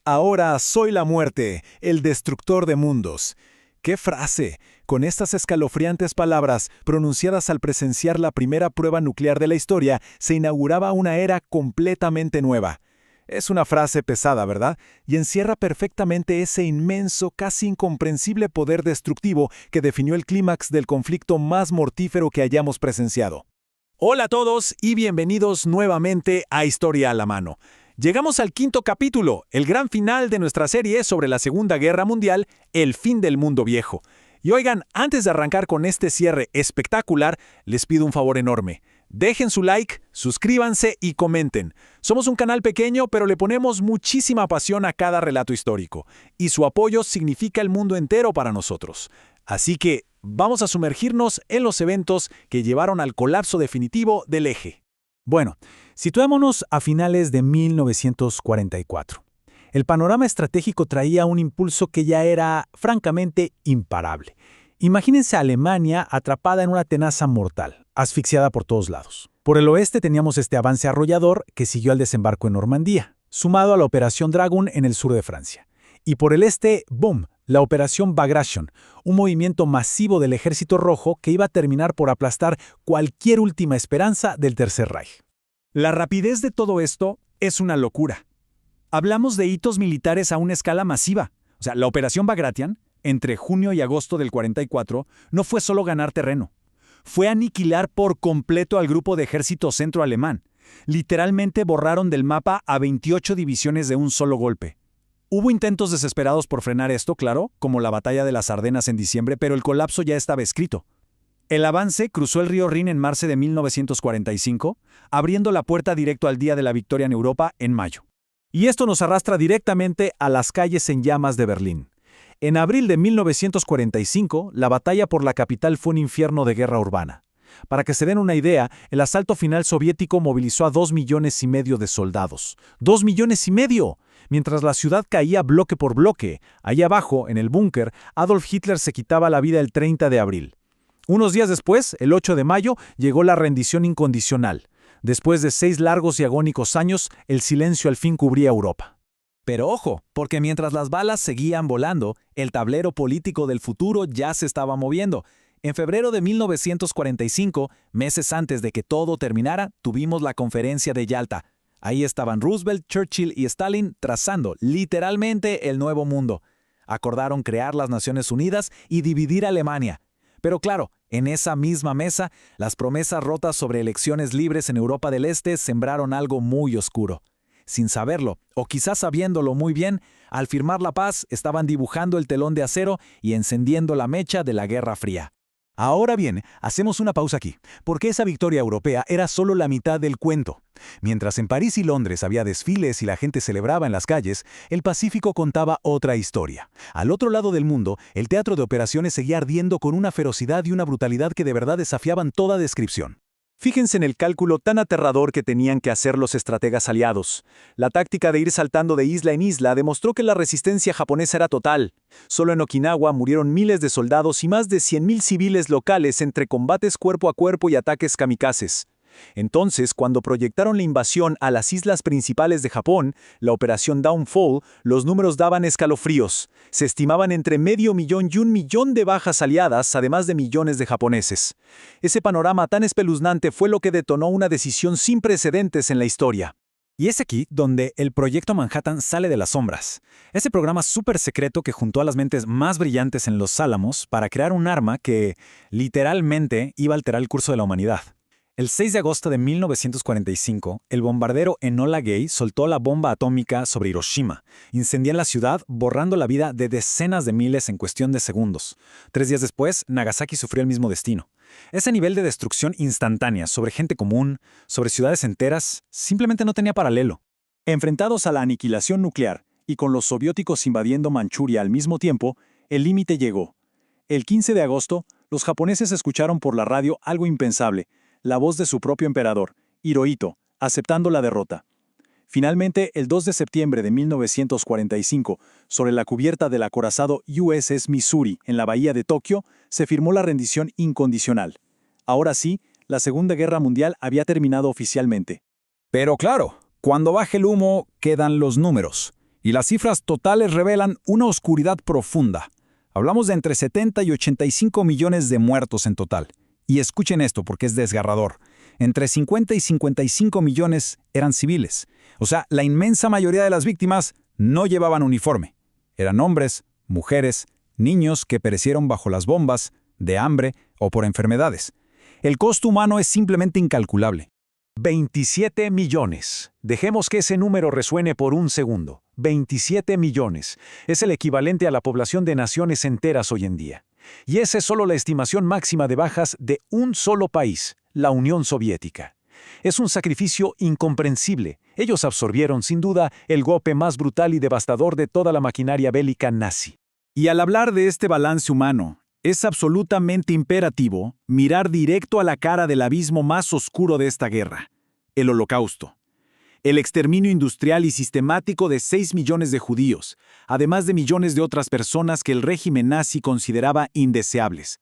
Ahora soy la muerte, el destructor de mundos. ¡Qué frase! Con estas escalofriantes palabras, pronunciadas al presenciar la primera prueba nuclear de la historia, se inauguraba una era completamente nueva. Es una frase pesada, ¿verdad? Y encierra perfectamente ese inmenso, casi incomprensible poder destructivo que definió el clímax del conflicto más mortífero que hayamos presenciado. Hola a todos y bienvenidos nuevamente a Historia a la Mano. Llegamos al quinto capítulo, el gran final de nuestra serie sobre la Segunda Guerra Mundial, el fin del mundo viejo. Y oigan, antes de arrancar con este cierre espectacular, les pido un favor enorme. Dejen su like, suscríbanse y comenten. Somos un canal pequeño, pero le ponemos muchísima pasión a cada relato histórico. Y su apoyo significa el mundo entero para nosotros. Así que vamos a sumergirnos en los eventos que llevaron al colapso definitivo del eje. Bueno, situémonos a finales de 1944. El panorama estratégico traía un impulso que ya era, francamente, imparable. Imagínense a Alemania atrapada en una tenaza mortal, asfixiada por todos lados. Por el oeste teníamos este avance arrollador que siguió al desembarco en Normandía, sumado a la Operación Dragoon en el sur de Francia. Y por el este, ¡boom!, la Operación Bagration, un movimiento masivo del Ejército Rojo que iba a terminar por aplastar cualquier última esperanza del Tercer Reich. La rapidez de todo esto es una locura. Hablamos de hitos militares a una escala masiva. La Operación Bagration, entre junio y agosto del 44, no fue solo ganar terreno. Fue aniquilar por completo al grupo de ejército centro-alemán. Literalmente borraron del mapa a 28 divisiones de un solo golpe. Hubo intentos desesperados por frenar esto, claro, como la batalla de las Ardenas en diciembre, pero el colapso ya estaba escrito. El avance cruzó el río Rin en marzo de 1945, abriendo la puerta directo al día de la victoria en Europa en mayo. Y esto nos arrastra directamente a las calles en llamas de Berlín. En abril de 1945, la batalla por la capital fue un infierno de guerra urbana. Para que se den una idea, el asalto final soviético movilizó a 2,5 millones de soldados. ¡2,5 millones! Mientras la ciudad caía bloque por bloque, allá abajo, en el búnker, Adolf Hitler se quitaba la vida el 30 de abril. Unos días después, el 8 de mayo, llegó la rendición incondicional. Después de 6 largos y agónicos años, el silencio al fin cubría Europa. Pero ojo, porque mientras las balas seguían volando, el tablero político del futuro ya se estaba moviendo. En febrero de 1945, meses antes de que todo terminara, tuvimos la conferencia de Yalta. Ahí estaban Roosevelt, Churchill y Stalin trazando literalmente el nuevo mundo. Acordaron crear las Naciones Unidas y dividir Alemania. Pero claro, en esa misma mesa, las promesas rotas sobre elecciones libres en Europa del Este sembraron algo muy oscuro. Sin saberlo, o quizás sabiéndolo muy bien, al firmar la paz estaban dibujando el telón de acero y encendiendo la mecha de la Guerra Fría. Ahora bien, hacemos una pausa aquí, porque esa victoria europea era solo la mitad del cuento. Mientras en París y Londres había desfiles y la gente celebraba en las calles, el Pacífico contaba otra historia. Al otro lado del mundo, el teatro de operaciones seguía ardiendo con una ferocidad y una brutalidad que de verdad desafiaban toda descripción. Fíjense en el cálculo tan aterrador que tenían que hacer los estrategas aliados. La táctica de ir saltando de isla en isla demostró que la resistencia japonesa era total. Solo en Okinawa murieron miles de soldados y más de 100,000 civiles locales entre combates cuerpo a cuerpo y ataques kamikazes. Entonces, cuando proyectaron la invasión a las islas principales de Japón, la Operación Downfall, los números daban escalofríos. Se estimaban entre 500,000 y 1,000,000 de bajas aliadas, además de millones de japoneses. Ese panorama tan espeluznante fue lo que detonó una decisión sin precedentes en la historia. Y es aquí donde el Proyecto Manhattan sale de las sombras. Ese programa súper secreto que juntó a las mentes más brillantes en los Álamos para crear un arma que, literalmente, iba a alterar el curso de la humanidad. El 6 de agosto de 1945, el bombardero Enola Gay soltó la bomba atómica sobre Hiroshima, incendiando la ciudad, borrando la vida de decenas de miles en cuestión de segundos. 3 días después, Nagasaki sufrió el mismo destino. Ese nivel de destrucción instantánea sobre gente común, sobre ciudades enteras, simplemente no tenía paralelo. Enfrentados a la aniquilación nuclear y con los soviéticos invadiendo Manchuria al mismo tiempo, el límite llegó. El 15 de agosto, los japoneses escucharon por la radio algo impensable: la voz de su propio emperador, Hirohito, aceptando la derrota. Finalmente, el 2 de septiembre de 1945, sobre la cubierta del acorazado USS Missouri en la bahía de Tokio, se firmó la rendición incondicional. Ahora sí, la Segunda Guerra Mundial había terminado oficialmente. Pero claro, cuando baje el humo, quedan los números. Y las cifras totales revelan una oscuridad profunda. Hablamos de entre 70 y 85 millones de muertos en total. Y escuchen esto porque es desgarrador. Entre 50 y 55 millones eran civiles. O sea, la inmensa mayoría de las víctimas no llevaban uniforme. Eran hombres, mujeres, niños que perecieron bajo las bombas, de hambre o por enfermedades. El costo humano es simplemente incalculable. 27 millones. Dejemos que ese número resuene por un segundo. 27 millones. Es el equivalente a la población de naciones enteras hoy en día. Y esa es solo la estimación máxima de bajas de un solo país, la Unión Soviética. Es un sacrificio incomprensible. Ellos absorbieron, sin duda, el golpe más brutal y devastador de toda la maquinaria bélica nazi. Y al hablar de este balance humano, es absolutamente imperativo mirar directo a la cara del abismo más oscuro de esta guerra, el Holocausto. El exterminio industrial y sistemático de 6 millones de judíos, además de millones de otras personas que el régimen nazi consideraba indeseables.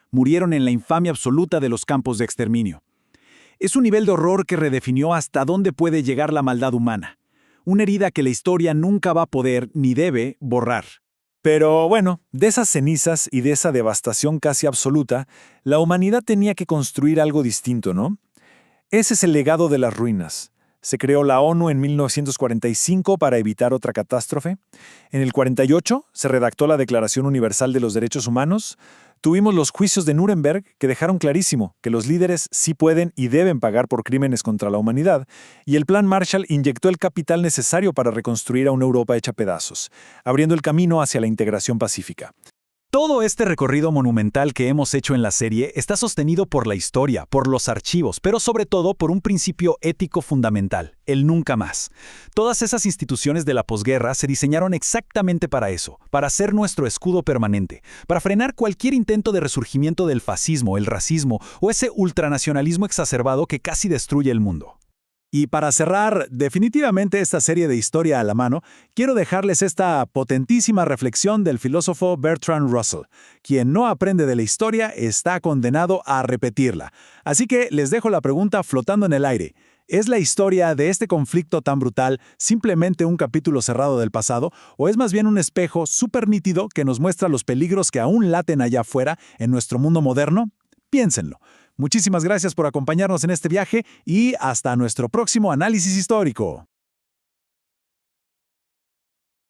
Murieron en la infamia absoluta de los campos de exterminio. Es un nivel de horror que redefinió hasta dónde puede llegar la maldad humana. Una herida que la historia nunca va a poder ni debe borrar. Pero bueno, de esas cenizas y de esa devastación casi absoluta, la humanidad tenía que construir algo distinto, ¿no? Ese es el legado de las ruinas. Se creó la ONU en 1945 para evitar otra catástrofe. En el 48 se redactó la Declaración Universal de los Derechos Humanos. Tuvimos los juicios de Nuremberg que dejaron clarísimo que los líderes sí pueden y deben pagar por crímenes contra la humanidad. Y el Plan Marshall inyectó el capital necesario para reconstruir a una Europa hecha pedazos, abriendo el camino hacia la integración pacífica. Todo este recorrido monumental que hemos hecho en la serie está sostenido por la historia, por los archivos, pero sobre todo por un principio ético fundamental, el nunca más. Todas esas instituciones de la posguerra se diseñaron exactamente para eso, para ser nuestro escudo permanente, para frenar cualquier intento de resurgimiento del fascismo, el racismo o ese ultranacionalismo exacerbado que casi destruye el mundo. Y para cerrar definitivamente esta serie de historia a la mano, quiero dejarles esta potentísima reflexión del filósofo Bertrand Russell. Quien no aprende de la historia está condenado a repetirla. Así que les dejo la pregunta flotando en el aire. ¿Es la historia de este conflicto tan brutal simplemente un capítulo cerrado del pasado o es más bien un espejo súper nítido que nos muestra los peligros que aún laten allá afuera en nuestro mundo moderno? Piénsenlo. Muchísimas gracias por acompañarnos en este viaje y hasta nuestro próximo análisis histórico.